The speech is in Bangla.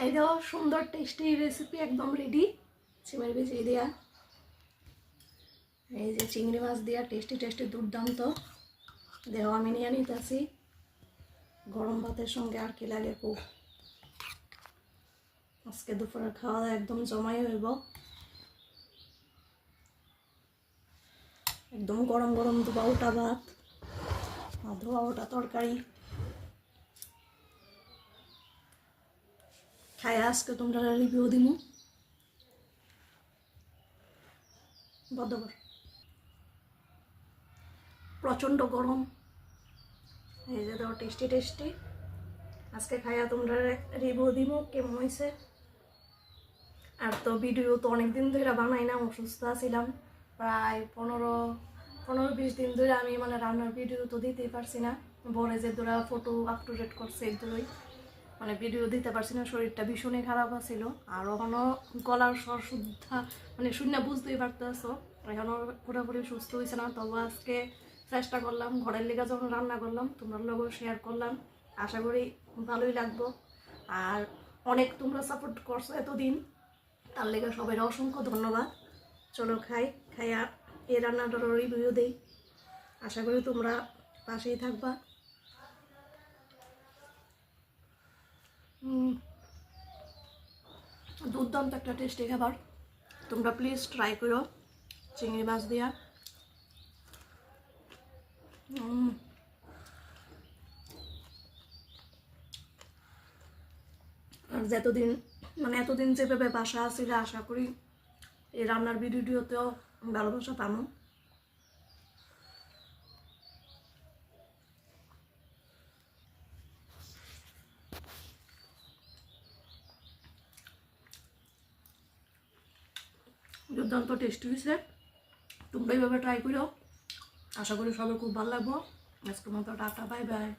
এই দেখো সুন্দর টেস্টি রেসিপি একদম রেডি। সিমের ভিজিয়ে দেওয়া এই যে চিংড়ি মাছ দেওয়া টেস্টি টেস্টি দুর্দান্ত। দেখো আমি নিয়ে নিতেছি, গরম ভাতের সঙ্গে আর কি লাগে খুব। আজকে দুপুরের খাওয়া দাওয়া একদম জমাই হইব, একদম গরম গরম ধোয়া ওটা ভাত আর ধোয়া ওটা তরকারি খাই। আজকে তোমরা রিভিউ দিমু বদবর। প্রচণ্ড গরম, এই যে দেখো টেস্টি টেস্টি। আজকে খাইয়া তোমরা রিভিউ দিমু কেমন হয়েছে। আর তো ভিডিও তো অনেকদিন ধরে বানাই না, অসুস্থ ছিলাম প্রায় 15-20 দিন ধরে। আমি মানে রান্নার ভিডিও তো দিতেই পারছি না, বলে যে তোরা ফটো আপ টু ডেট করছে এগুলোই মানে ভিডিও দিতে পারছি না। শরীরটা ভীষণই খারাপ ছিল, আর ওখানেও গলার স্বর শুদ্ধা মানে শূন্য বুঝতেই পারতেছো, এখনও পুরোপুরি সুস্থ হয়েছে না। তবু আজকে চেষ্টা করলাম, ঘরের লেগে যখন রান্না করলাম তোমরা লগেও শেয়ার করলাম, আশা করি ভালোই লাগবো। আর অনেক তোমরা সাপোর্ট করছো এতদিন, তার লেগে সবাই অসংখ্য ধন্যবাদ। চলো খাইয়া এই রান্নাটারও রিভিউ দেই, আশা করি তোমরা পাশেই থাকবা। দুর্দান্ত একটা টেস্টি খাবার, তোমরা প্লিজ ট্রাই করো চিংড়ি মাছ দিয়া। আর এতদিন যেভাবে বাসা আছিল, আশা করি এই রান্নার ভিডিওতেও ভালোবাসা পাবো। দুর্দান্ত টেস্টি হয়েছে, তোমরা এইভাবে ট্রাই করো, আশা করি সবাই খুব ভালো লাগবো। আজকের মতো টাটা, বাই বাই।